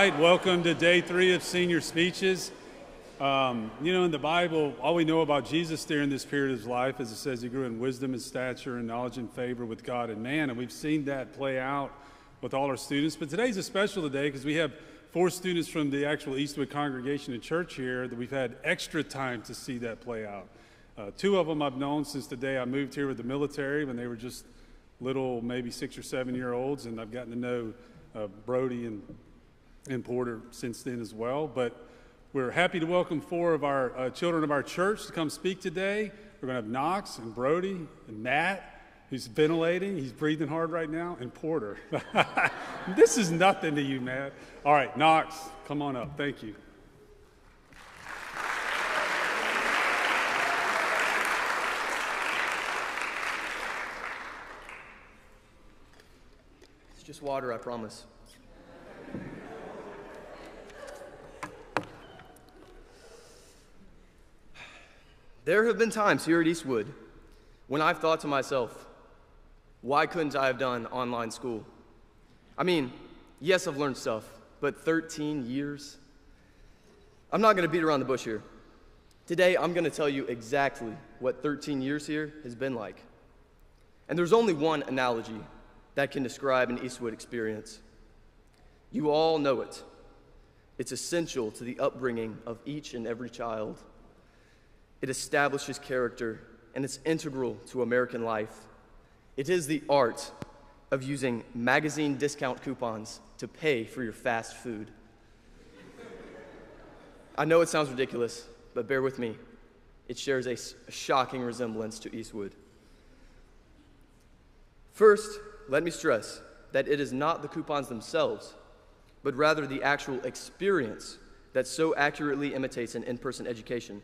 right, welcome to day 3 of senior speeches. In the Bible, all we know about Jesus during this period of his life is it says he grew in wisdom and stature and knowledge and favor with God and man, and we've seen that play out with all our students. But today's a special day because we have 4 students from the actual Eastwood congregation and church here that we've had extra time to see that play out. 2 of them I've known since the day I moved here with the military when they were just little, maybe 6 or 7 year olds, and I've gotten to know Brody and Porter since then as well. But we're happy to welcome 4 of our children of our church to come speak today. We're going to have Knox and Brody and Matt, who's ventilating. He's breathing hard right now, and Porter. This is nothing to you, Matt. All right, Knox, come on up. Thank you. It's just water, I promise. There have been times here at Eastwood when I've thought to myself, why couldn't I have done online school? I mean, yes, I've learned stuff, but 13 years? I'm not going to beat around the bush here. Today, I'm going to tell you exactly what 13 years here has been like. And there's only one analogy that can describe an Eastwood experience. You all know it. It's essential to the upbringing of each and every child. It establishes character, and it's integral to American life. It is the art of using magazine discount coupons to pay for your fast food. I know it sounds ridiculous, but bear with me. It shares a shocking resemblance to Eastwood. First, let me stress that it is not the coupons themselves, but rather the actual experience that so accurately imitates an in-person education,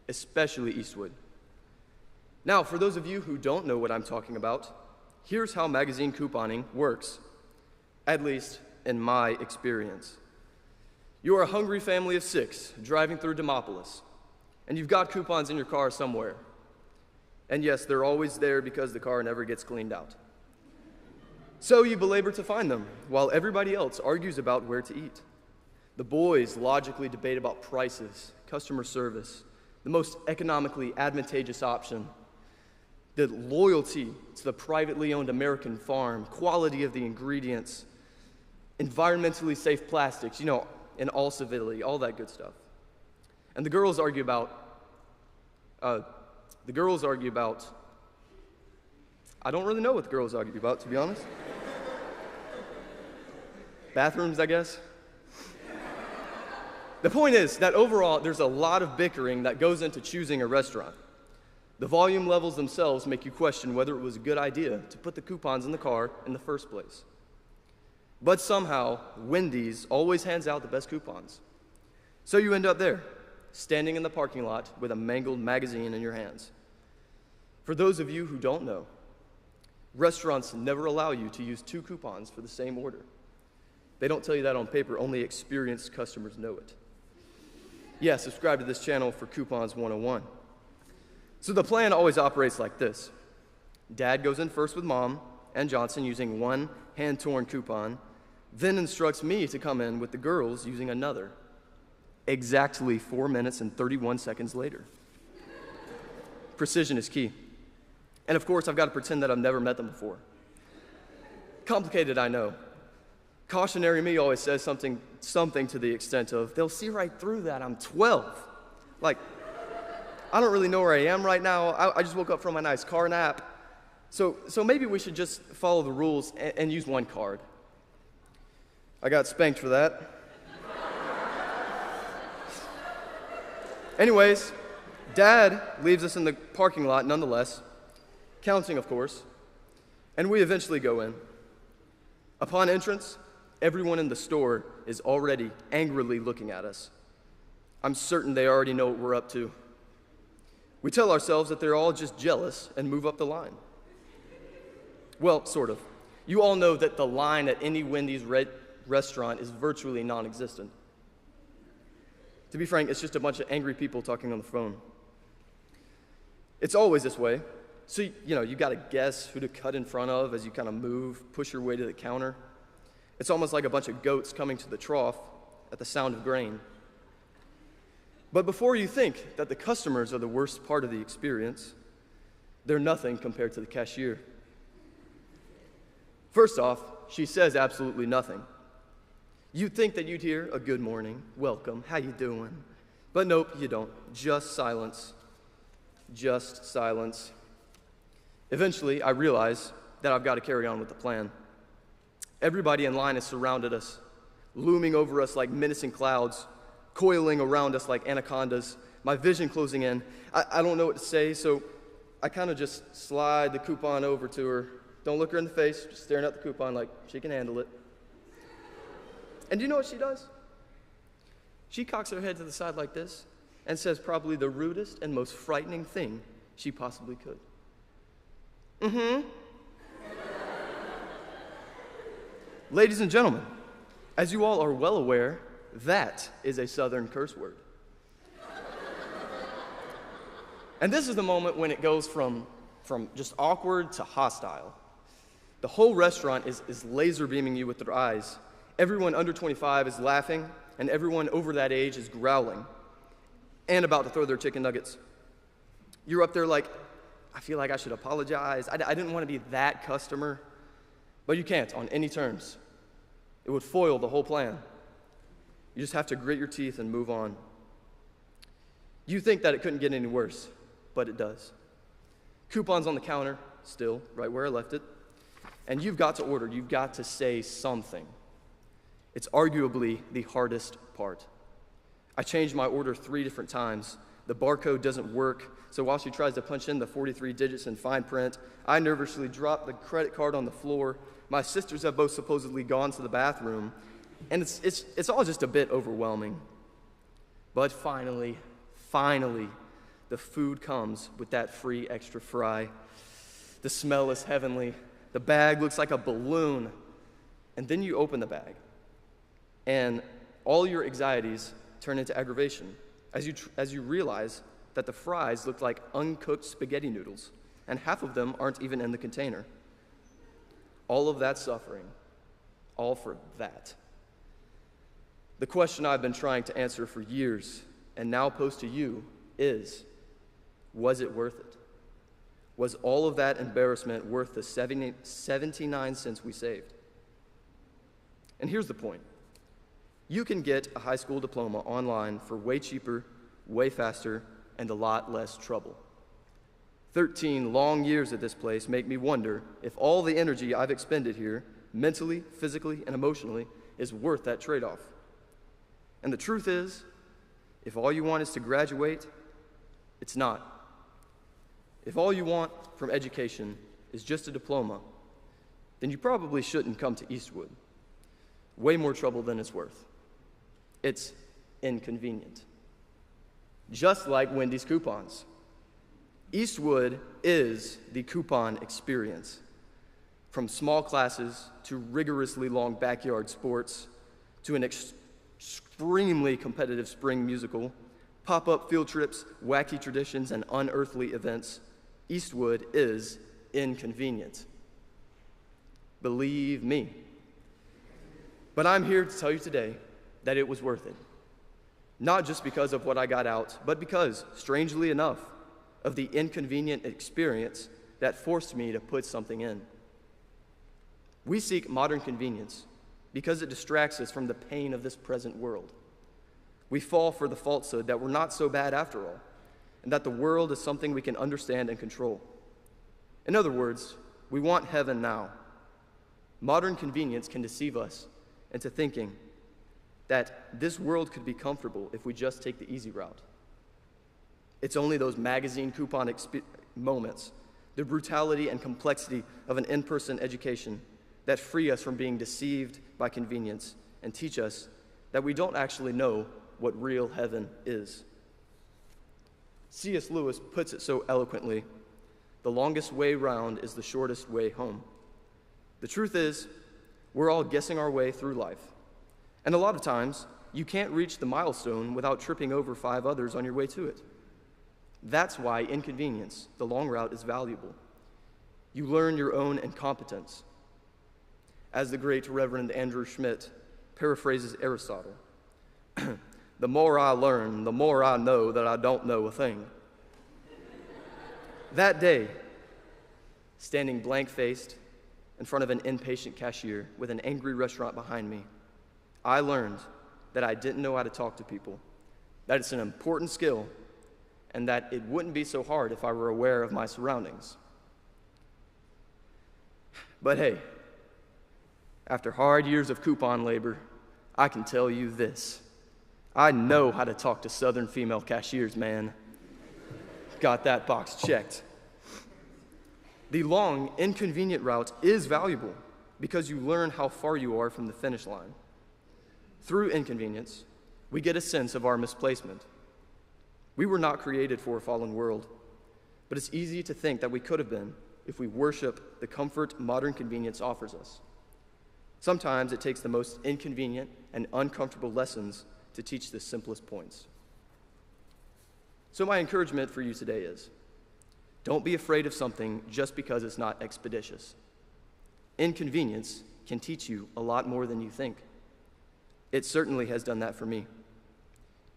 especially Eastwood. Now, for those of you who don't know what I'm talking about, here's how magazine couponing works, at least in my experience. You're a hungry family of 6 driving through Demopolis, and you've got coupons in your car somewhere. And yes, they're always there because the car never gets cleaned out. So you belabor to find them, while everybody else argues about where to eat. The boys logically debate about prices, customer service, the most economically advantageous option, the loyalty to the privately owned American farm, quality of the ingredients, environmentally safe plastics, in all civility, all that good stuff. And the girls argue about, I don't really know what the girls argue about, to be honest. Bathrooms, I guess. The point is that overall, there's a lot of bickering that goes into choosing a restaurant. The volume levels themselves make you question whether it was a good idea to put the coupons in the car in the first place. But somehow, Wendy's always hands out the best coupons. So you end up there, standing in the parking lot with a mangled magazine in your hands. For those of you who don't know, restaurants never allow you to use 2 coupons for the same order. They don't tell you that on paper, only experienced customers know it. Yeah, subscribe to this channel for Coupons 101. So the plan always operates like this. Dad goes in first with Mom and Johnson using one hand-torn coupon, then instructs me to come in with the girls using another. Exactly 4 minutes and 31 seconds later. Precision is key. And of course, I've got to pretend that I've never met them before. Complicated, I know. Cautionary me always says something to the extent of, they'll see right through that, I'm 12. Like, I don't really know where I am right now. I just woke up from a nice car nap. So maybe we should just follow the rules and use one card. I got spanked for that. Anyways, Dad leaves us in the parking lot nonetheless, counting, of course, and we eventually go in. Upon entrance, everyone in the store is already angrily looking at us. I'm certain they already know what we're up to. We tell ourselves that they're all just jealous and move up the line. Well, sort of. You all know that the line at any Wendy's restaurant is virtually non-existent. To be frank, it's just a bunch of angry people talking on the phone. It's always this way. So, you got to guess who to cut in front of as you kind of push your way to the counter. It's almost like a bunch of goats coming to the trough, at the sound of grain. But before you think that the customers are the worst part of the experience, they're nothing compared to the cashier. First off, she says absolutely nothing. You'd think that you'd hear a good morning, welcome, how you doing? But nope, you don't. Just silence. Just silence. Eventually, I realize that I've got to carry on with the plan. Everybody in line has surrounded us, looming over us like menacing clouds, coiling around us like anacondas, my vision closing in. I don't know what to say, so I kind of just slide the coupon over to her. Don't look her in the face, just staring at the coupon like she can handle it. And do you know what she does? She cocks her head to the side like this and says probably the rudest and most frightening thing she possibly could. Mm-hmm. Ladies and gentlemen, as you all are well aware, that is a Southern curse word. And this is the moment when it goes from just awkward to hostile. The whole restaurant is laser beaming you with their eyes. Everyone under 25 is laughing, and everyone over that age is growling and about to throw their chicken nuggets. You're up there like, I feel like I should apologize. I didn't want to be that customer. But you can't on any terms. It would foil the whole plan. You just have to grit your teeth and move on. You think that it couldn't get any worse, but it does. Coupons on the counter, still right where I left it. And you've got to order, you've got to say something. It's arguably the hardest part. I changed my order 3 different times. The barcode doesn't work, so while she tries to punch in the 43 digits in fine print, I nervously drop the credit card on the floor. My sisters have both supposedly gone to the bathroom, and it's all just a bit overwhelming. But finally, the food comes with that free extra fry. The smell is heavenly. The bag looks like a balloon. And then you open the bag, and all your anxieties turn into aggravation as you realize that the fries look like uncooked spaghetti noodles, and half of them aren't even in the container. All of that suffering, all for that. The question I've been trying to answer for years and now pose to you is, was it worth it? Was all of that embarrassment worth the 79 cents we saved? And here's the point. You can get a high school diploma online for way cheaper, way faster, and a lot less trouble. 13 long years at this place make me wonder if all the energy I've expended here, mentally, physically, and emotionally, is worth that trade-off. And the truth is, if all you want is to graduate, it's not. If all you want from education is just a diploma, then you probably shouldn't come to Eastwood. Way more trouble than it's worth. It's inconvenient. Just like Wendy's coupons. Eastwood is the coupon experience. From small classes to rigorously long backyard sports to an extremely competitive spring musical, pop-up field trips, wacky traditions, and unearthly events, Eastwood is inconvenient. Believe me. But I'm here to tell you today that it was worth it. Not just because of what I got out, but because, strangely enough, of the inconvenient experience that forced me to put something in. We seek modern convenience because it distracts us from the pain of this present world. We fall for the falsehood that we're not so bad after all, and that the world is something we can understand and control. In other words, we want heaven now. Modern convenience can deceive us into thinking that this world could be comfortable if we just take the easy route. It's only those magazine coupon moments, the brutality and complexity of an in-person education, that free us from being deceived by convenience and teach us that we don't actually know what real heaven is. C.S. Lewis puts it so eloquently, the longest way round is the shortest way home. The truth is, we're all guessing our way through life. And a lot of times, you can't reach the milestone without tripping over 5 others on your way to it. That's why inconvenience, the long route, is valuable. You learn your own incompetence. As the great Reverend Andrew Schmidt paraphrases Aristotle, The more I learn, the more I know that I don't know a thing. That day, standing blank-faced in front of an impatient cashier with an angry restaurant behind me, I learned that I didn't know how to talk to people, that it's an important skill, and that it wouldn't be so hard if I were aware of my surroundings. But hey, after hard years of coupon labor, I can tell you this. I know how to talk to Southern female cashiers, man. Got that box checked. The long, inconvenient route is valuable because you learn how far you are from the finish line. Through inconvenience, we get a sense of our misplacement. We were not created for a fallen world, but it's easy to think that we could have been if we worship the comfort modern convenience offers us. Sometimes it takes the most inconvenient and uncomfortable lessons to teach the simplest points. So my encouragement for you today is, don't be afraid of something just because it's not expeditious. Inconvenience can teach you a lot more than you think. It certainly has done that for me.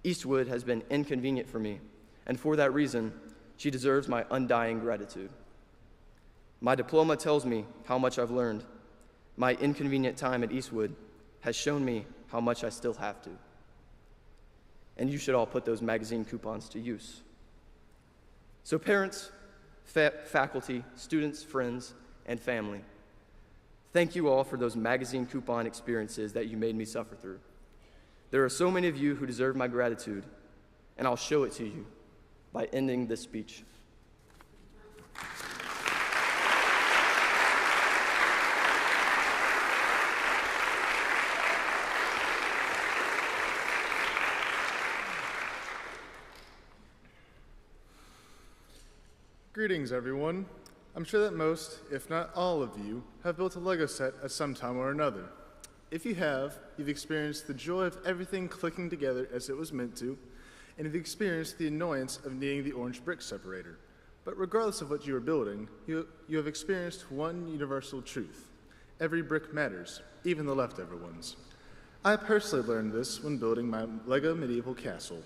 Eastwood has been inconvenient for me, and for that reason, she deserves my undying gratitude. My diploma tells me how much I've learned. My inconvenient time at Eastwood has shown me how much I still have to. And you should all put those magazine coupons to use. So parents, faculty, students, friends, and family, thank you all for those magazine coupon experiences that you made me suffer through. There are so many of you who deserve my gratitude, and I'll show it to you by ending this speech. Greetings, everyone. I'm sure that most, if not all of you, have built a Lego set at some time or another. If you have, you've experienced the joy of everything clicking together as it was meant to, and you've experienced the annoyance of needing the orange brick separator. But regardless of what you are building, you have experienced one universal truth. Every brick matters, even the leftover ones. I personally learned this when building my Lego medieval castle.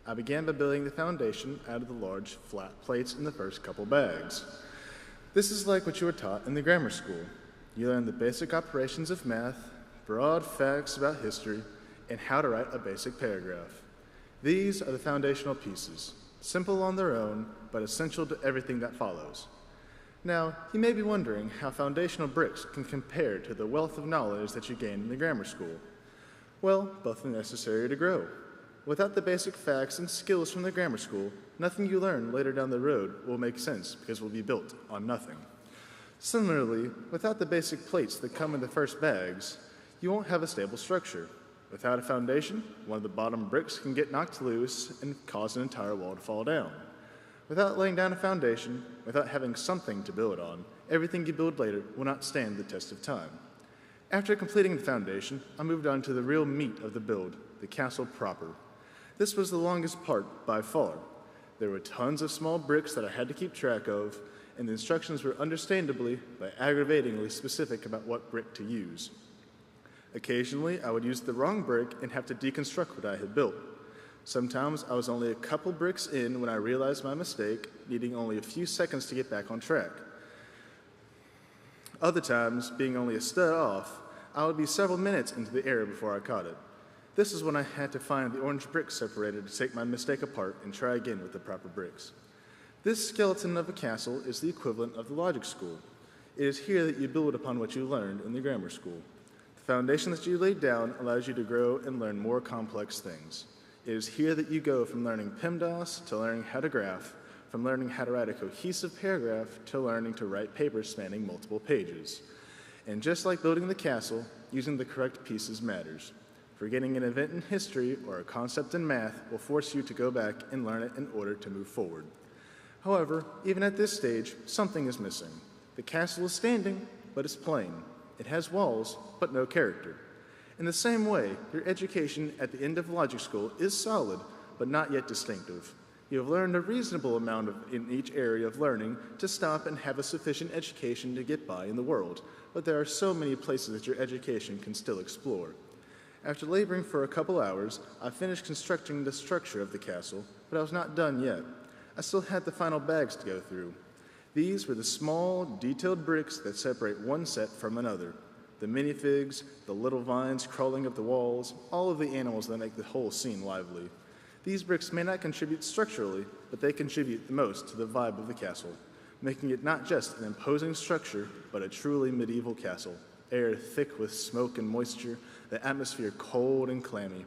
I began by building the foundation out of the large, flat plates in the first couple bags. This is like what you were taught in the grammar school. You learn the basic operations of math, broad facts about history, and how to write a basic paragraph. These are the foundational pieces, simple on their own, but essential to everything that follows. Now, you may be wondering how foundational bricks can compare to the wealth of knowledge that you gained in the grammar school. Well, both are necessary to grow. Without the basic facts and skills from the grammar school, nothing you learn later down the road will make sense because it will be built on nothing. Similarly, without the basic plates that come in the first bags, you won't have a stable structure. Without a foundation, one of the bottom bricks can get knocked loose and cause an entire wall to fall down. Without laying down a foundation, without having something to build on, everything you build later will not stand the test of time. After completing the foundation, I moved on to the real meat of the build, the castle proper. This was the longest part by far. There were tons of small bricks that I had to keep track of, and the instructions were understandably but aggravatingly specific about what brick to use. Occasionally, I would use the wrong brick and have to deconstruct what I had built. Sometimes I was only a couple bricks in when I realized my mistake, needing only a few seconds to get back on track. Other times, being only a stud off, I would be several minutes into the error before I caught it. This is when I had to find the orange brick separator to take my mistake apart and try again with the proper bricks. This skeleton of a castle is the equivalent of the logic school. It is here that you build upon what you learned in the grammar school. The foundation that you laid down allows you to grow and learn more complex things. It is here that you go from learning PEMDAS to learning how to graph, from learning how to write a cohesive paragraph to learning to write papers spanning multiple pages. And just like building the castle, using the correct pieces matters. Forgetting an event in history or a concept in math will force you to go back and learn it in order to move forward. However, even at this stage, something is missing. The castle is standing, but it's plain. It has walls, but no character. In the same way, your education at the end of logic school is solid, but not yet distinctive. You have learned a reasonable amount in each area of learning to stop and have a sufficient education to get by in the world, but there are so many places that your education can still explore. After laboring for a couple hours, I finished constructing the structure of the castle, but I was not done yet. I still had the final bags to go through. These were the small, detailed bricks that separate one set from another. The minifigs, the little vines crawling up the walls, all of the animals that make the whole scene lively. These bricks may not contribute structurally, but they contribute the most to the vibe of the castle, making it not just an imposing structure, but a truly medieval castle. Air thick with smoke and moisture, the atmosphere cold and clammy.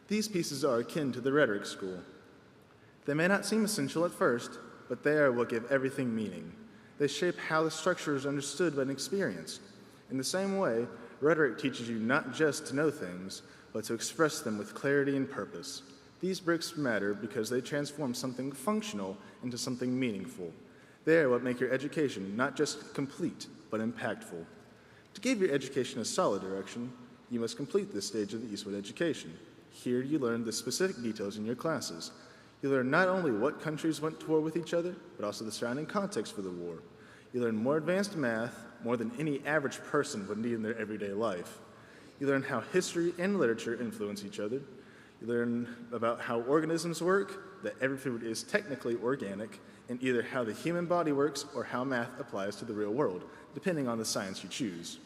These pieces are akin to the rhetoric school. They may not seem essential at first, but they are what give everything meaning. They shape how the structure is understood and experienced. In the same way, rhetoric teaches you not just to know things, but to express them with clarity and purpose. These bricks matter because they transform something functional into something meaningful. They are what make your education not just complete, but impactful. To give your education a solid direction, you must complete this stage of the Eastwood education. Here you learn the specific details in your classes. You learn not only what countries went to war with each other, but also the surrounding context for the war. You learn more advanced math, more than any average person would need in their everyday life. You learn how history and literature influence each other. You learn about how organisms work, that every food is technically organic, and either how the human body works or how math applies to the real world, depending on the science you choose.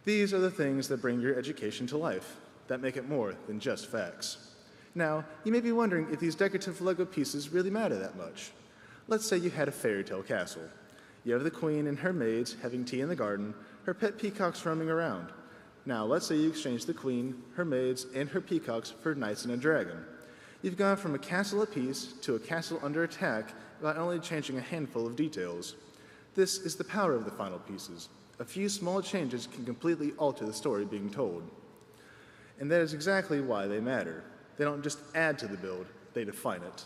These are the things that bring your education to life, that make it more than just facts. Now, you may be wondering if these decorative Lego pieces really matter that much. Let's say you had a fairy tale castle. You have the queen and her maids having tea in the garden, her pet peacocks roaming around. Now, let's say you exchange the queen, her maids, and her peacocks for knights and a dragon. You've gone from a castle at peace to a castle under attack by only changing a handful of details. This is the power of the final pieces. A few small changes can completely alter the story being told. And that is exactly why they matter. They don't just add to the build, they define it.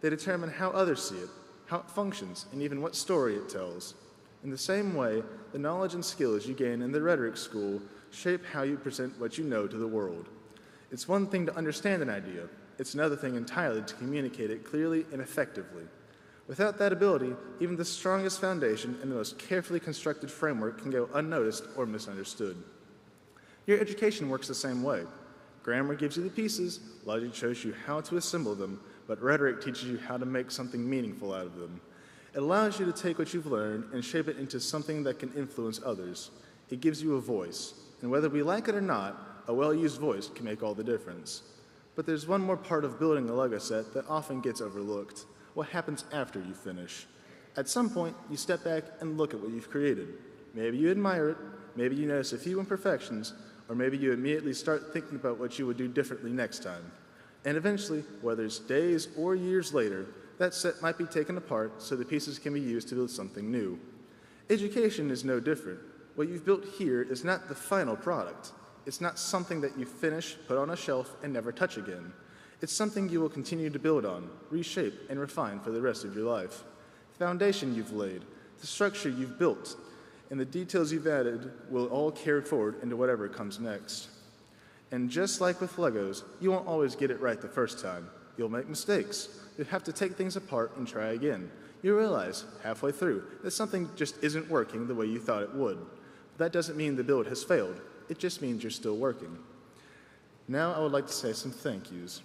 They determine how others see it, how it functions, and even what story it tells. In the same way, the knowledge and skills you gain in the rhetoric school shape how you present what you know to the world. It's one thing to understand an idea, it's another thing entirely to communicate it clearly and effectively. Without that ability, even the strongest foundation and the most carefully constructed framework can go unnoticed or misunderstood. Your education works the same way. Grammar gives you the pieces, logic shows you how to assemble them, but rhetoric teaches you how to make something meaningful out of them. It allows you to take what you've learned and shape it into something that can influence others. It gives you a voice, and whether we like it or not, a well-used voice can make all the difference. But there's one more part of building a Lego set that often gets overlooked: what happens after you finish. At some point, you step back and look at what you've created. Maybe you admire it, maybe you notice a few imperfections, or maybe you immediately start thinking about what you would do differently next time. And eventually, whether it's days or years later, that set might be taken apart so the pieces can be used to build something new. Education is no different. What you've built here is not the final product. It's not something that you finish, put on a shelf, and never touch again. It's something you will continue to build on, reshape, and refine for the rest of your life. The foundation you've laid, the structure you've built, and the details you've added will all carry forward into whatever comes next. And just like with Legos, you won't always get it right the first time. You'll make mistakes. You'll have to take things apart and try again. You'll realize, halfway through, that something just isn't working the way you thought it would. But that doesn't mean the build has failed. It just means you're still working. Now I would like to say some thank yous.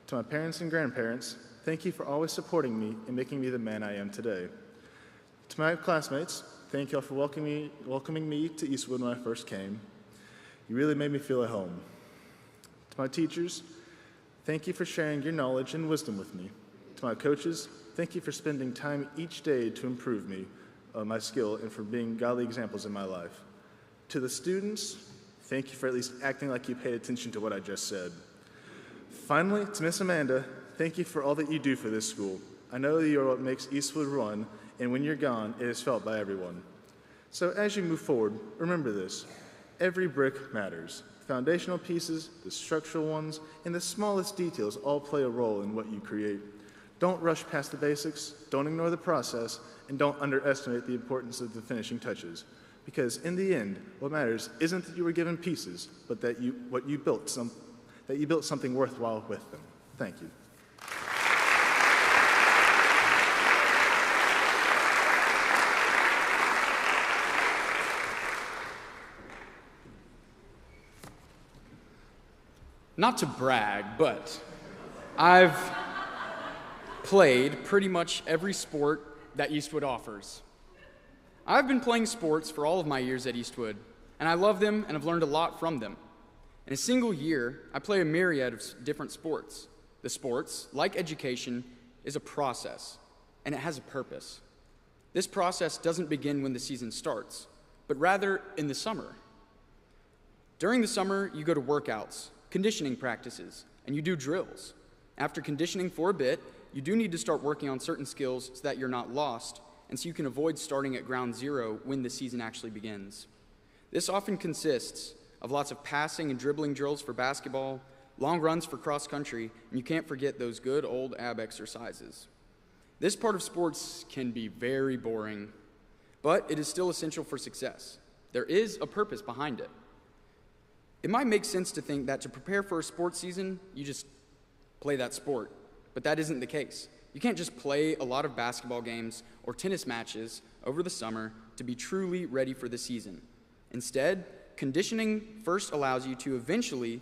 To my parents and grandparents, thank you for always supporting me and making me the man I am today. To my classmates, thank you all for welcoming me to Eastwood when I first came. You really made me feel at home. To my teachers, thank you for sharing your knowledge and wisdom with me. To my coaches, thank you for spending time each day to improve me, my skill, and for being godly examples in my life. To the students, thank you for at least acting like you paid attention to what I just said. Finally, to Miss Amanda, thank you for all that you do for this school. I know that you are what makes Eastwood run, and when you're gone, it is felt by everyone. So as you move forward, remember this: every brick matters. Foundational pieces, the structural ones, and the smallest details all play a role in what you create. Don't rush past the basics, don't ignore the process, and don't underestimate the importance of the finishing touches. Because in the end, what matters isn't that you were given pieces, but that you built something worthwhile with them. Thank you. Not to brag, but I've played pretty much every sport that Eastwood offers. I've been playing sports for all of my years at Eastwood, and I love them and have learned a lot from them. In a single year, I play a myriad of different sports. The sports, like education, is a process, and it has a purpose. This process doesn't begin when the season starts, but rather in the summer. During the summer, you go to workouts, conditioning practices, and you do drills. After conditioning for a bit, you do need to start working on certain skills so that you're not lost, and so you can avoid starting at ground zero when the season actually begins. This often consists of lots of passing and dribbling drills for basketball, long runs for cross country, and you can't forget those good old ab exercises. This part of sports can be very boring, but it is still essential for success. There is a purpose behind it. It might make sense to think that to prepare for a sports season, you just play that sport, but that isn't the case. You can't just play a lot of basketball games or tennis matches over the summer to be truly ready for the season. Instead, conditioning first allows you to eventually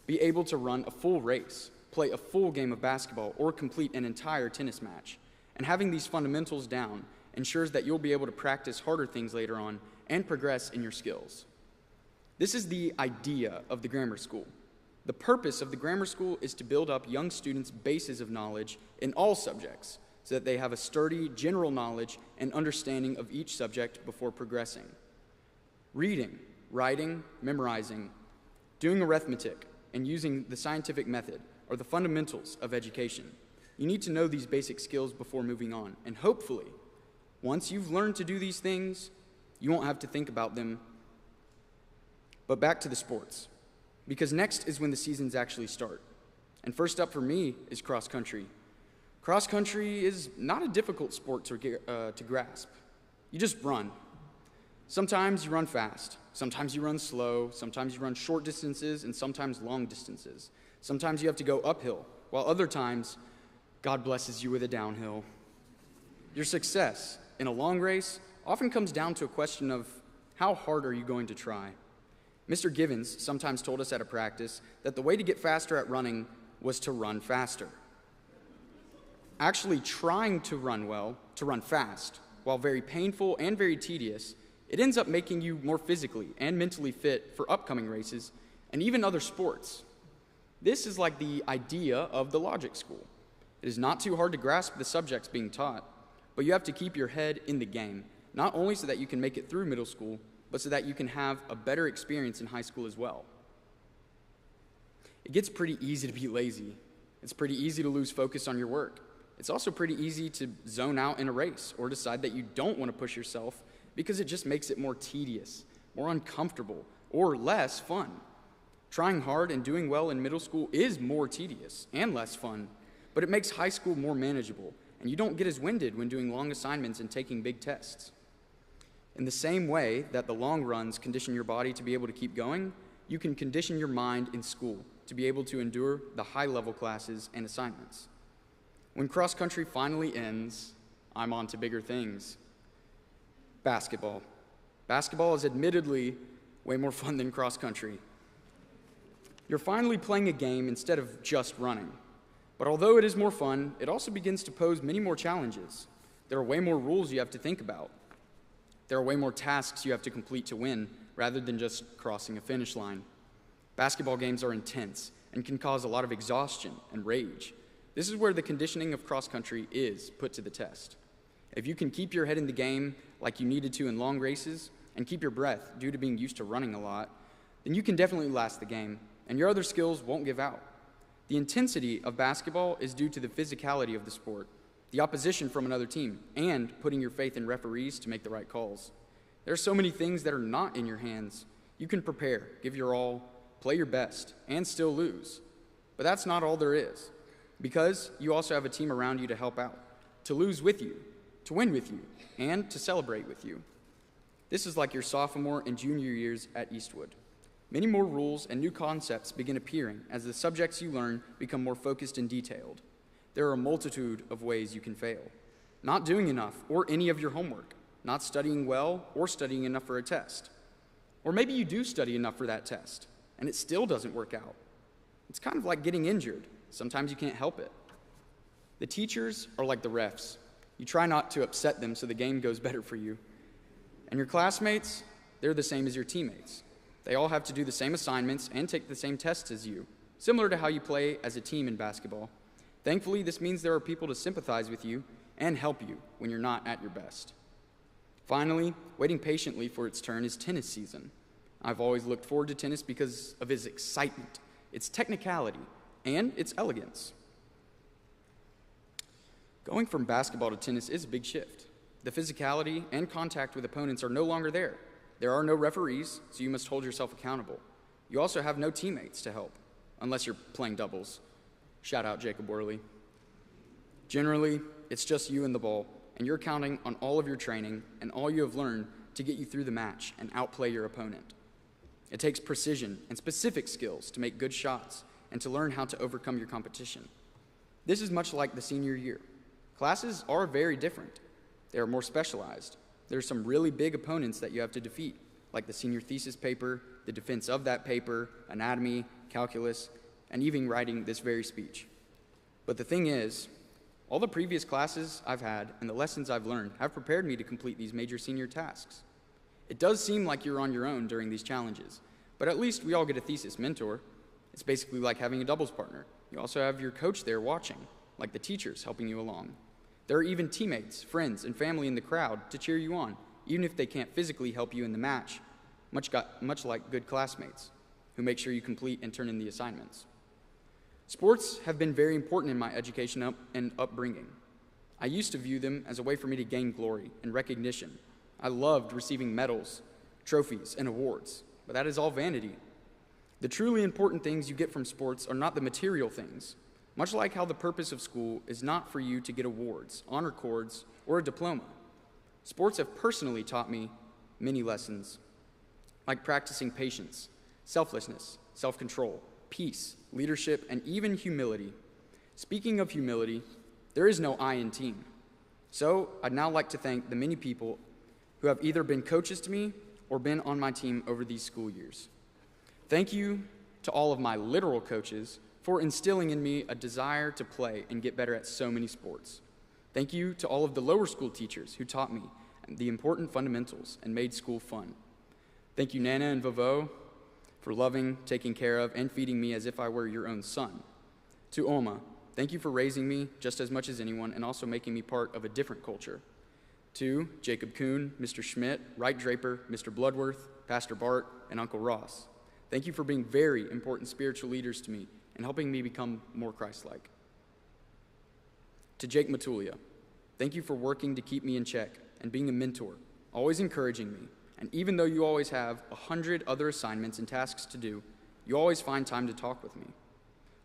be able to run a full race, play a full game of basketball, or complete an entire tennis match. And having these fundamentals down ensures that you'll be able to practice harder things later on and progress in your skills. This is the idea of the grammar school. The purpose of the grammar school is to build up young students' bases of knowledge in all subjects so that they have a sturdy general knowledge and understanding of each subject before progressing. Reading, writing, memorizing, doing arithmetic, and using the scientific method are the fundamentals of education. You need to know these basic skills before moving on, and hopefully, once you've learned to do these things, you won't have to think about them. But back to the sports, because next is when the seasons actually start. And first up for me is cross country. Cross country is not a difficult sport to grasp. You just run. Sometimes you run fast, sometimes you run slow, sometimes you run short distances, and sometimes long distances. Sometimes you have to go uphill, while other times, God blesses you with a downhill. Your success in a long race often comes down to a question of how hard are you going to try? Mr. Givens sometimes told us at a practice that the way to get faster at running was to run faster. Actually trying to run well, to run fast, while very painful and very tedious, it ends up making you more physically and mentally fit for upcoming races and even other sports. This is like the idea of the logic school. It is not too hard to grasp the subjects being taught, but you have to keep your head in the game, not only so that you can make it through middle school, but so that you can have a better experience in high school as well. It gets pretty easy to be lazy. It's pretty easy to lose focus on your work. It's also pretty easy to zone out in a race or decide that you don't want to push yourself because it just makes it more tedious, more uncomfortable, or less fun. Trying hard and doing well in middle school is more tedious and less fun, but it makes high school more manageable, and you don't get as winded when doing long assignments and taking big tests. In the same way that the long runs condition your body to be able to keep going, you can condition your mind in school to be able to endure the high-level classes and assignments. When cross-country finally ends, I'm on to bigger things. Basketball. Basketball is admittedly way more fun than cross-country. You're finally playing a game instead of just running. But although it is more fun, it also begins to pose many more challenges. There are way more rules you have to think about. There are way more tasks you have to complete to win, rather than just crossing a finish line. Basketball games are intense and can cause a lot of exhaustion and rage. This is where the conditioning of cross-country is put to the test. If you can keep your head in the game like you needed to in long races, and keep your breath due to being used to running a lot, then you can definitely last the game, and your other skills won't give out. The intensity of basketball is due to the physicality of the sport, the opposition from another team, and putting your faith in referees to make the right calls. There are so many things that are not in your hands. You can prepare, give your all, play your best, and still lose. But that's not all there is, because you also have a team around you to help out, to lose with you, to win with you, and to celebrate with you. This is like your sophomore and junior years at Eastwood. Many more rules and new concepts begin appearing as the subjects you learn become more focused and detailed. There are a multitude of ways you can fail. Not doing enough or any of your homework, not studying well or studying enough for a test. Or maybe you do study enough for that test, and it still doesn't work out. It's kind of like getting injured. Sometimes you can't help it. The teachers are like the refs. You try not to upset them so the game goes better for you. And your classmates, they're the same as your teammates. They all have to do the same assignments and take the same tests as you, similar to how you play as a team in basketball. Thankfully, this means there are people to sympathize with you and help you when you're not at your best. Finally, waiting patiently for its turn is tennis season. I've always looked forward to tennis because of its excitement, its technicality, and its elegance. Going from basketball to tennis is a big shift. The physicality and contact with opponents are no longer there. There are no referees, so you must hold yourself accountable. You also have no teammates to help, unless you're playing doubles. Shout out Jacob Worley. Generally, it's just you and the ball, and you're counting on all of your training and all you have learned to get you through the match and outplay your opponent. It takes precision and specific skills to make good shots and to learn how to overcome your competition. This is much like the senior year. Classes are very different. They are more specialized. There are some really big opponents that you have to defeat, like the senior thesis paper, the defense of that paper, anatomy, calculus, and even writing this very speech. But the thing is, all the previous classes I've had and the lessons I've learned have prepared me to complete these major senior tasks. It does seem like you're on your own during these challenges, but at least we all get a thesis mentor. It's basically like having a doubles partner. You also have your coach there watching, like the teachers helping you along. There are even teammates, friends, and family in the crowd to cheer you on, even if they can't physically help you in the match, much like good classmates who make sure you complete and turn in the assignments. Sports have been very important in my education and upbringing. I used to view them as a way for me to gain glory and recognition. I loved receiving medals, trophies, and awards, but that is all vanity. The truly important things you get from sports are not the material things, much like how the purpose of school is not for you to get awards, honor cords, or a diploma. Sports have personally taught me many lessons, like practicing patience, selflessness, self-control, peace, leadership, and even humility. Speaking of humility, there is no I in team. So I'd now like to thank the many people who have either been coaches to me or been on my team over these school years. Thank you to all of my literal coaches for instilling in me a desire to play and get better at so many sports. Thank you to all of the lower school teachers who taught me the important fundamentals and made school fun. Thank you, Nana and Vavo, for loving, taking care of, and feeding me as if I were your own son. To Oma, thank you for raising me just as much as anyone and also making me part of a different culture. To Jacob Kuhn, Mr. Schmidt, Wright Draper, Mr. Bloodworth, Pastor Bart, and Uncle Ross. Thank you for being very important spiritual leaders to me and helping me become more Christ-like. To Jake Matulia, thank you for working to keep me in check and being a mentor, always encouraging me. And even though you always have 100 other assignments and tasks to do, you always find time to talk with me.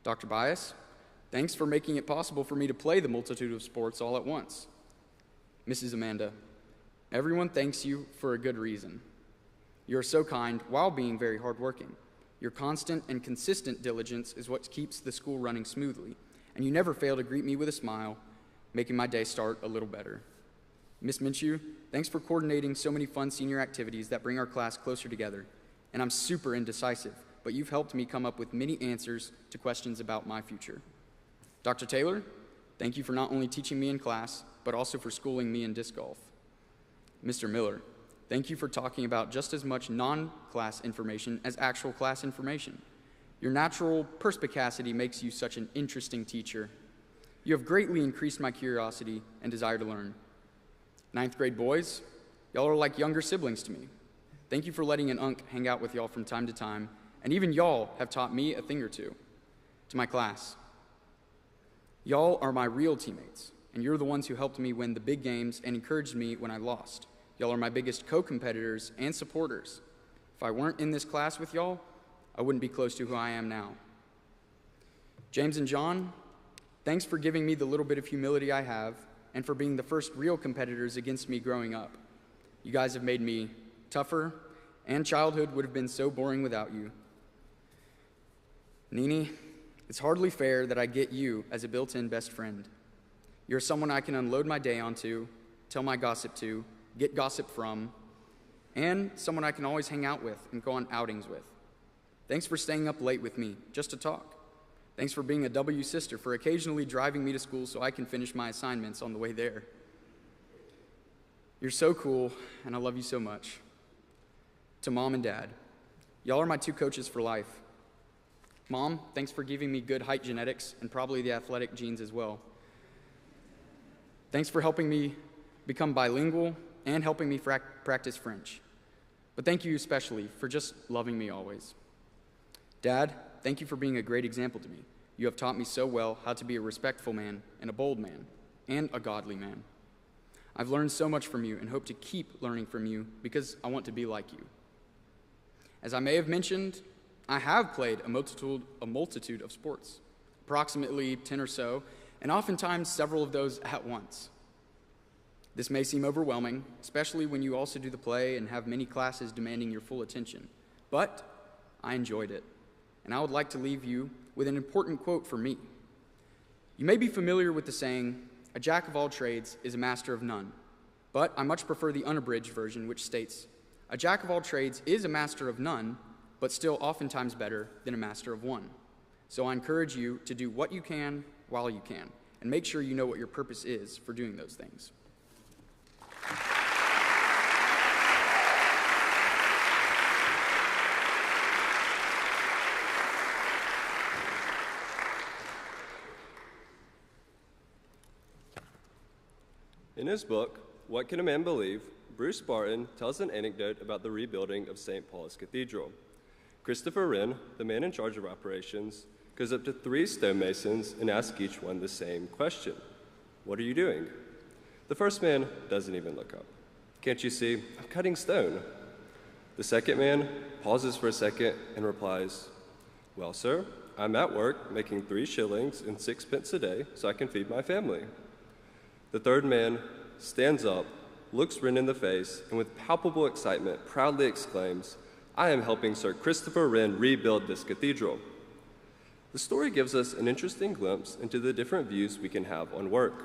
Dr. Bias, thanks for making it possible for me to play the multitude of sports all at once. Mrs. Amanda, everyone thanks you for a good reason. You are so kind while being very hardworking. Your constant and consistent diligence is what keeps the school running smoothly, and you never fail to greet me with a smile, making my day start a little better. Miss Minshew, thanks for coordinating so many fun senior activities that bring our class closer together. And I'm super indecisive, but you've helped me come up with many answers to questions about my future. Dr. Taylor, thank you for not only teaching me in class, but also for schooling me in disc golf. Mr. Miller, thank you for talking about just as much non-class information as actual class information. Your natural perspicacity makes you such an interesting teacher. You have greatly increased my curiosity and desire to learn. 9th grade boys, y'all are like younger siblings to me. Thank you for letting an unk hang out with y'all from time to time, and even y'all have taught me a thing or two. To my class, y'all are my real teammates, and you're the ones who helped me win the big games and encouraged me when I lost. Y'all are my biggest co-competitors and supporters. If I weren't in this class with y'all, I wouldn't be close to who I am now. James and John, thanks for giving me the little bit of humility I have and for being the first real competitors against me growing up. You guys have made me tougher, and childhood would have been so boring without you. Nini, it's hardly fair that I get you as a built-in best friend. You're someone I can unload my day onto, tell my gossip to, get gossip from, and someone I can always hang out with and go on outings with. Thanks for staying up late with me just to talk. Thanks for being a W sister, for occasionally driving me to school so I can finish my assignments on the way there. You're so cool, and I love you so much. To Mom and Dad, y'all are my two coaches for life. Mom, thanks for giving me good height genetics and probably the athletic genes as well. Thanks for helping me become bilingual and helping me practice French. But thank you especially for just loving me always. Dad, thank you for being a great example to me. You have taught me so well how to be a respectful man and a bold man and a godly man. I've learned so much from you and hope to keep learning from you because I want to be like you. As I may have mentioned, I have played a multitude of sports, approximately 10 or so, and oftentimes several of those at once. This may seem overwhelming, especially when you also do the play and have many classes demanding your full attention, but I enjoyed it, and I would like to leave you with an important quote for me. You may be familiar with the saying, "A jack of all trades is a master of none," but I much prefer the unabridged version, which states, "A jack of all trades is a master of none, but still oftentimes better than a master of one." So I encourage you to do what you can while you can, and make sure you know what your purpose is for doing those things. In his book, What Can a Man Believe?, Bruce Barton tells an anecdote about the rebuilding of St. Paul's Cathedral. Christopher Wren, the man in charge of operations, goes up to 3 stonemasons and asks each one the same question. "What are you doing?" The first man doesn't even look up. "Can't you see? I'm cutting stone." The second man pauses for a second and replies, "Well, sir, I'm at work making 3 shillings and 6 pence a day so I can feed my family." The third man stands up, looks Wren in the face, and with palpable excitement proudly exclaims, "I am helping Sir Christopher Wren rebuild this cathedral." The story gives us an interesting glimpse into the different views we can have on work.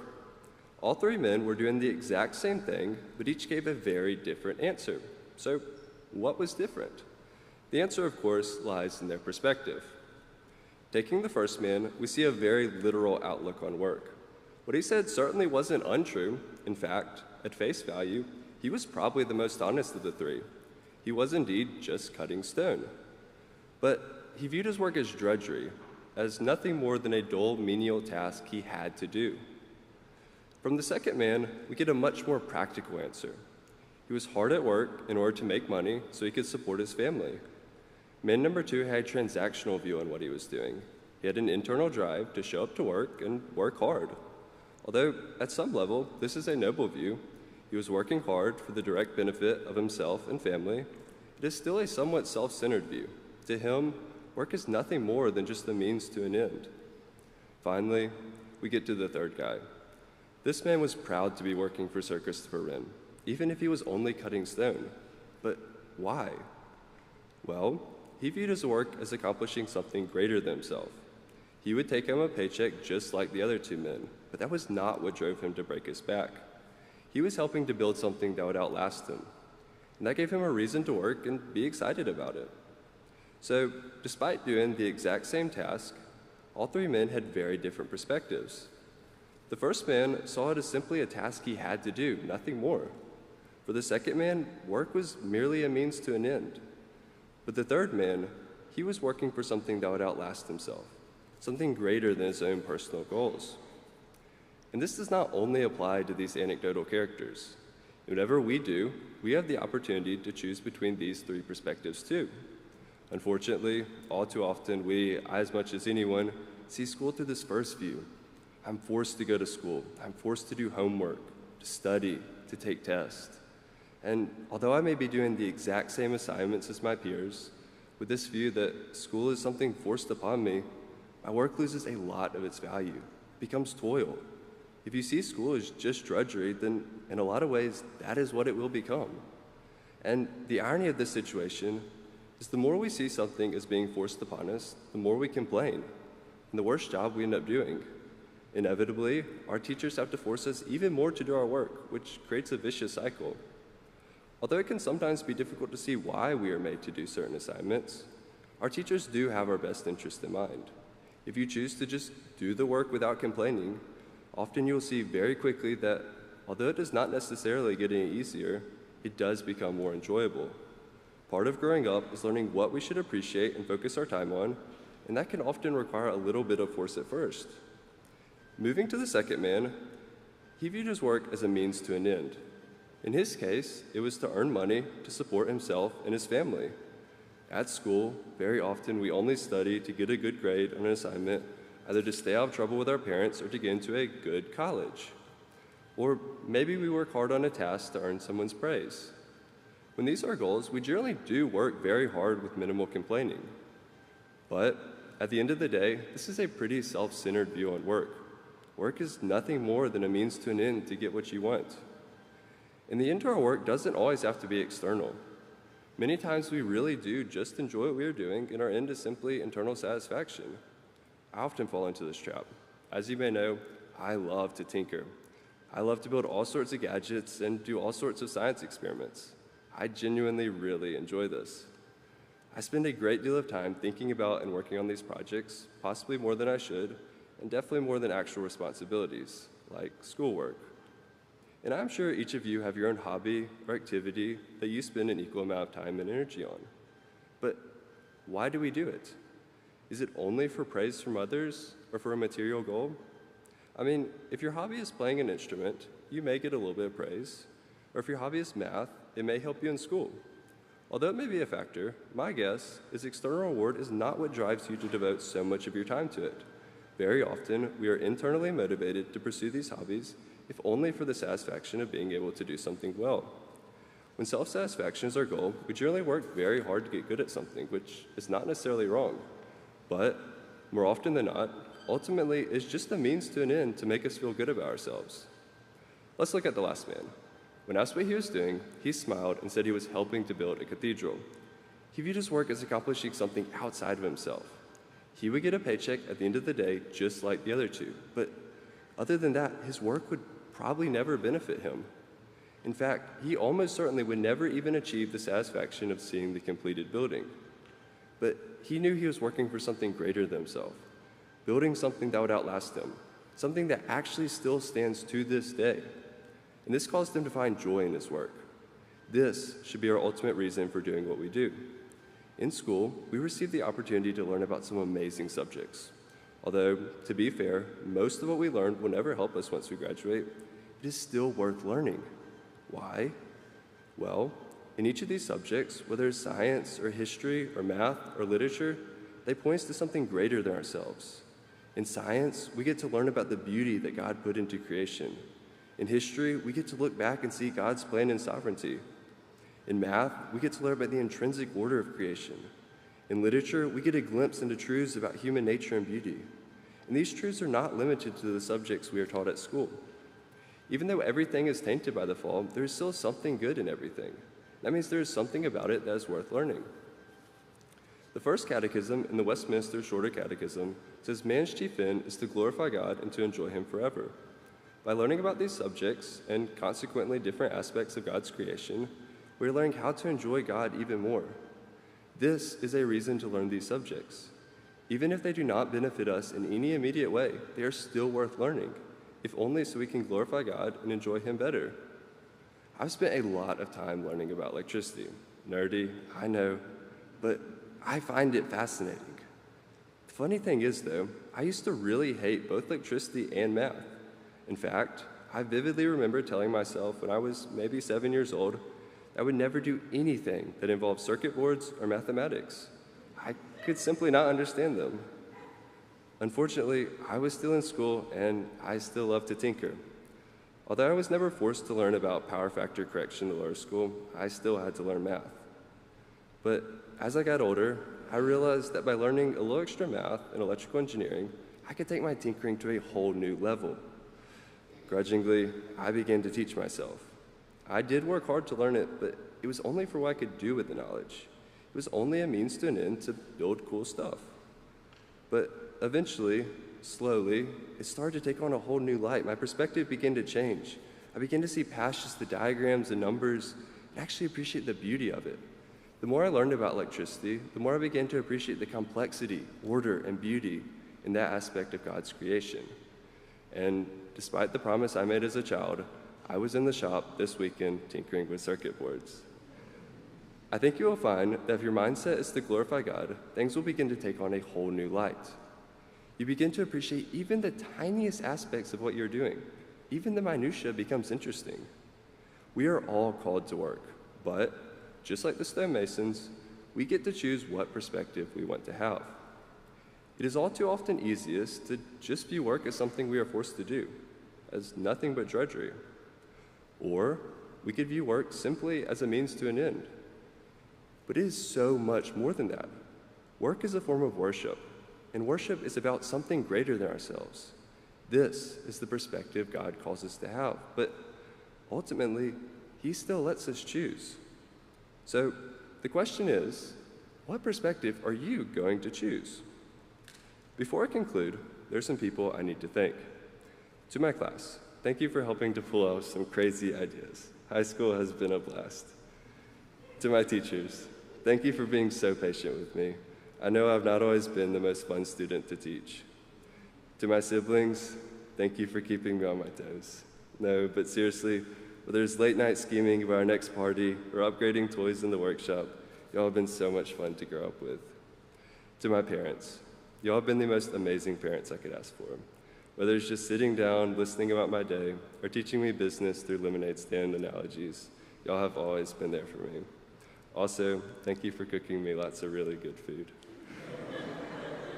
All 3 men were doing the exact same thing, but each gave a very different answer. So, what was different? The answer, of course, lies in their perspective. Taking the first man, we see a very literal outlook on work. What he said certainly wasn't untrue. In fact, at face value, he was probably the most honest of the 3. He was indeed just cutting stone. But he viewed his work as drudgery, as nothing more than a dull, menial task he had to do. From the second man, we get a much more practical answer. He was hard at work in order to make money so he could support his family. Man number 2 had a transactional view on what he was doing. He had an internal drive to show up to work and work hard. Although, at some level, this is a noble view. He was working hard for the direct benefit of himself and family. It is still a somewhat self-centered view. To him, work is nothing more than just a means to an end. Finally, we get to the third guy. This man was proud to be working for Sir Christopher Wren, even if he was only cutting stone. But why? Well, he viewed his work as accomplishing something greater than himself. He would take home a paycheck just like the other 2 men, but that was not what drove him to break his back. He was helping to build something that would outlast him, and that gave him a reason to work and be excited about it. So, despite doing the exact same task, all 3 men had very different perspectives. The first man saw it as simply a task he had to do, nothing more. For the second man, work was merely a means to an end. But the third man, he was working for something that would outlast himself, something greater than his own personal goals. And this does not only apply to these anecdotal characters. Whatever we do, we have the opportunity to choose between these 3 perspectives too. Unfortunately, all too often we, as much as anyone, see school through this first view. I'm forced to go to school. I'm forced to do homework, to study, to take tests. And although I may be doing the exact same assignments as my peers, with this view that school is something forced upon me, my work loses a lot of its value, becomes toil. If you see school as just drudgery, then in a lot of ways, that is what it will become. And the irony of this situation is the more we see something as being forced upon us, the more we complain, and the worse job we end up doing. Inevitably, our teachers have to force us even more to do our work, which creates a vicious cycle. Although it can sometimes be difficult to see why we are made to do certain assignments, our teachers do have our best interest in mind. If you choose to just do the work without complaining, often you'll see very quickly that although it does not necessarily get any easier, it does become more enjoyable. Part of growing up is learning what we should appreciate and focus our time on, and that can often require a little bit of force at first. Moving to the second man, he viewed his work as a means to an end. In his case, it was to earn money to support himself and his family. At school, very often we only study to get a good grade on an assignment, either to stay out of trouble with our parents or to get into a good college. Or maybe we work hard on a task to earn someone's praise. When these are goals, we generally do work very hard with minimal complaining. But at the end of the day, this is a pretty self-centered view on work. Work is nothing more than a means to an end to get what you want. And the end to our work doesn't always have to be external. Many times we really do just enjoy what we are doing, and our end is simply internal satisfaction. I often fall into this trap. As you may know, I love to tinker. I love to build all sorts of gadgets and do all sorts of science experiments. I genuinely really enjoy this. I spend a great deal of time thinking about and working on these projects, possibly more than I should, and definitely more than actual responsibilities, like schoolwork. And I'm sure each of you have your own hobby or activity that you spend an equal amount of time and energy on. But why do we do it? Is it only for praise from others or for a material goal? I mean, if your hobby is playing an instrument, you may get a little bit of praise. Or if your hobby is math, it may help you in school. Although it may be a factor, my guess is external reward is not what drives you to devote so much of your time to it. Very often, we are internally motivated to pursue these hobbies, if only for the satisfaction of being able to do something well. When self-satisfaction is our goal, we generally work very hard to get good at something, which is not necessarily wrong. But more often than not, ultimately, it's just a means to an end to make us feel good about ourselves. Let's look at the last man. When asked what he was doing, he smiled and said he was helping to build a cathedral. He viewed his work as accomplishing something outside of himself. He would get a paycheck at the end of the day just like the other two, but other than that, his work would probably never benefit him. In fact, he almost certainly would never even achieve the satisfaction of seeing the completed building. But he knew he was working for something greater than himself, building something that would outlast him, something that actually still stands to this day. And this caused him to find joy in his work. This should be our ultimate reason for doing what we do. In school, we receive the opportunity to learn about some amazing subjects. Although, to be fair, most of what we learn will never help us once we graduate, it is still worth learning. Why? Well, in each of these subjects, whether it's science or history or math or literature, they point us to something greater than ourselves. In science, we get to learn about the beauty that God put into creation. In history, we get to look back and see God's plan and sovereignty. In math, we get to learn about the intrinsic order of creation. In literature, we get a glimpse into truths about human nature and beauty. And these truths are not limited to the subjects we are taught at school. Even though everything is tainted by the fall, there is still something good in everything. That means there is something about it that is worth learning. The first catechism in the Westminster Shorter Catechism says man's chief end is to glorify God and to enjoy him forever. By learning about these subjects, and consequently different aspects of God's creation, we're learning how to enjoy God even more. This is a reason to learn these subjects. Even if they do not benefit us in any immediate way, they are still worth learning, if only so we can glorify God and enjoy him better. I've spent a lot of time learning about electricity. Nerdy, I know, but I find it fascinating. The funny thing is, though, I used to really hate both electricity and math. In fact, I vividly remember telling myself when I was maybe 7 years old, I would never do anything that involved circuit boards or mathematics. I could simply not understand them. Unfortunately, I was still in school and I still love to tinker. Although I was never forced to learn about power factor correction in lower school, I still had to learn math. But as I got older, I realized that by learning a little extra math and electrical engineering, I could take my tinkering to a whole new level. Grudgingly, I began to teach myself. I did work hard to learn it, but it was only for what I could do with the knowledge. It was only a means to an end to build cool stuff. But eventually, slowly, it started to take on a whole new light. My perspective began to change. I began to see past just the diagrams and numbers and actually appreciate the beauty of it. The more I learned about electricity, the more I began to appreciate the complexity, order, and beauty in that aspect of God's creation. And despite the promise I made as a child, I was in the shop this weekend tinkering with circuit boards. I think you will find that if your mindset is to glorify God, things will begin to take on a whole new light. You begin to appreciate even the tiniest aspects of what you're doing. Even the minutia becomes interesting. We are all called to work, but just like the stonemasons, we get to choose what perspective we want to have. It is all too often easiest to just view work as something we are forced to do, as nothing but drudgery. Or we could view work simply as a means to an end. But it is so much more than that. Work is a form of worship, and worship is about something greater than ourselves. This is the perspective God calls us to have, but ultimately, He still lets us choose. So the question is, what perspective are you going to choose? Before I conclude, there are some people I need to thank. To my class, thank you for helping to pull out some crazy ideas. High school has been a blast. To my teachers, thank you for being so patient with me. I know I've not always been the most fun student to teach. To my siblings, thank you for keeping me on my toes. No, but seriously, whether it's late night scheming about our next party or upgrading toys in the workshop, y'all have been so much fun to grow up with. To my parents, y'all have been the most amazing parents I could ask for. Whether it's just sitting down, listening about my day, or teaching me business through lemonade stand analogies, y'all have always been there for me. Also, thank you for cooking me lots of really good food.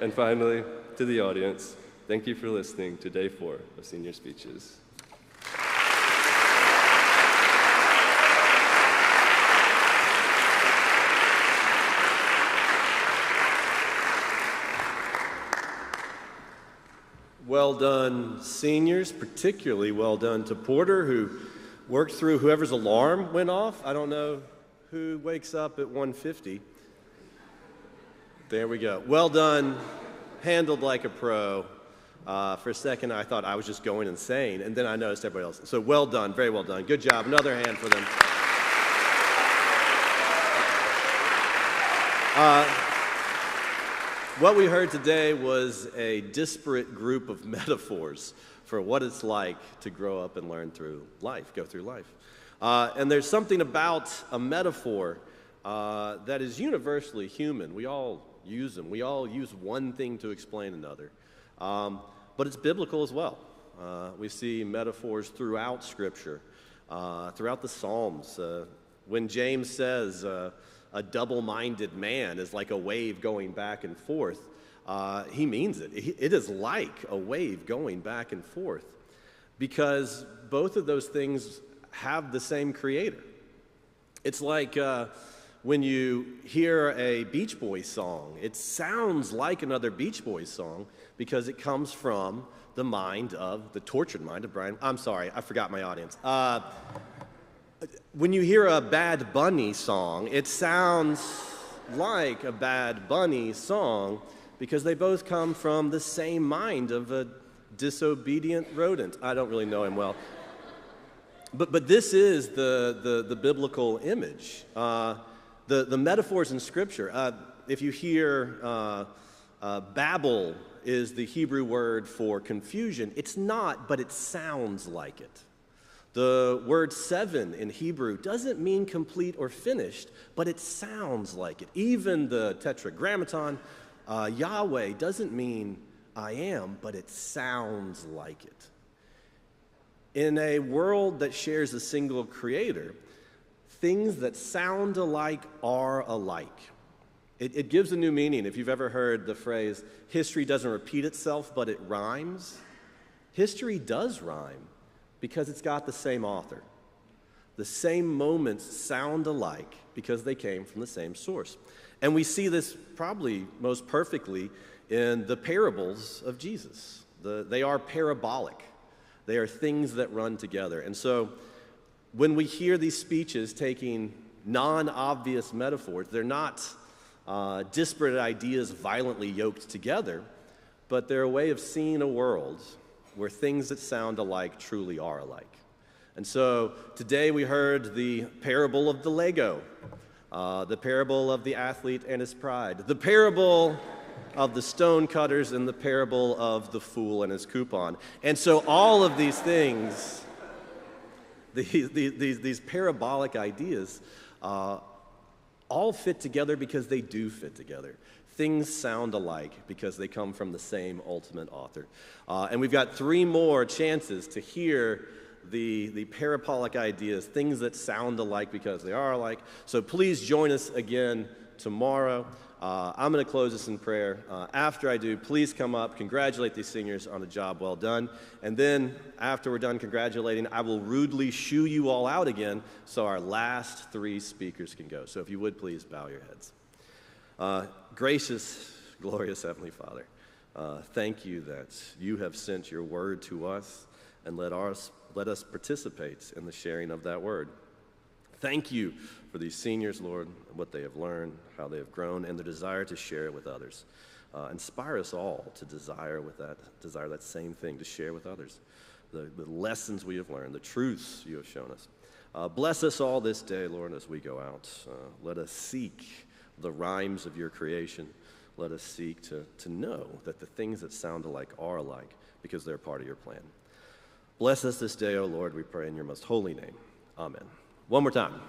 And finally, to the audience, thank you for listening to Day 4 of Senior Speeches. Well done, seniors, particularly well done to Porter, who worked through whoever's alarm went off. I don't know who wakes up at 1:50. There we go. Well done, handled like a pro. For a second, I thought I was just going insane, and then I noticed everybody else. So well done, very well done. Good job. Another hand for them. What we heard today was a disparate group of metaphors for what it's like to grow up and learn through life, go through life. And there's something about a metaphor that is universally human. We all use them. We all use one thing to explain another. But it's biblical as well. We see metaphors throughout Scripture, throughout the Psalms. When James says a double-minded man is like a wave going back and forth, he means it. It is like a wave going back and forth because both of those things have the same creator. It's like when you hear a Beach Boys song, it sounds like another Beach Boys song because it comes from the mind of, the tortured mind of Brian. I'm sorry, I forgot my audience. When you hear a Bad Bunny song, it sounds like a Bad Bunny song because they both come from the same mind of a disobedient rodent. I don't really know him well. But this is the biblical image. The metaphors in Scripture. If you hear Babel is the Hebrew word for confusion, it's not, but it sounds like it. The word 7 in Hebrew doesn't mean complete or finished, but it sounds like it. Even the Tetragrammaton, Yahweh, doesn't mean I am, but it sounds like it. In a world that shares a single creator, things that sound alike are alike. It gives a new meaning. If you've ever heard the phrase, history doesn't repeat itself, but it rhymes, history does rhyme. Because it's got the same author. The same moments sound alike because they came from the same source. And we see this probably most perfectly in the parables of Jesus. They are parabolic. They are things that run together. And so when we hear these speeches taking non-obvious metaphors, they're not disparate ideas violently yoked together, but they're a way of seeing a world where things that sound alike truly are alike. And so today we heard the parable of the Lego, the parable of the athlete and his pride, the parable of the stone cutters and the parable of the fool and his coupon. And so all of these things, these parabolic ideas, all fit together because they do fit together. Things sound alike because they come from the same ultimate author. And we've got 3 more chances to hear the parabolic ideas, things that sound alike because they are alike. So please join us again tomorrow. I'm going to close this in prayer. After I do, please come up, congratulate these seniors on a job well done. And then after we're done congratulating, I will rudely shoo you all out again so our last 3 speakers can go. So if you would please bow your heads. Gracious, glorious Heavenly Father, thank you that you have sent your word to us and let us participate in the sharing of that word. Thank you for these seniors, Lord, what they have learned, how they have grown, and the desire to share it with others. Inspire us all to desire that same thing, to share with others the lessons we have learned, the truths you have shown us. Bless us all this day, Lord, as we go out. Let us seek the rhymes of your creation. Let us seek to know that the things that sound alike are alike because they're part of your plan. Bless us this day, O Lord, we pray in your most holy name. Amen. One more time.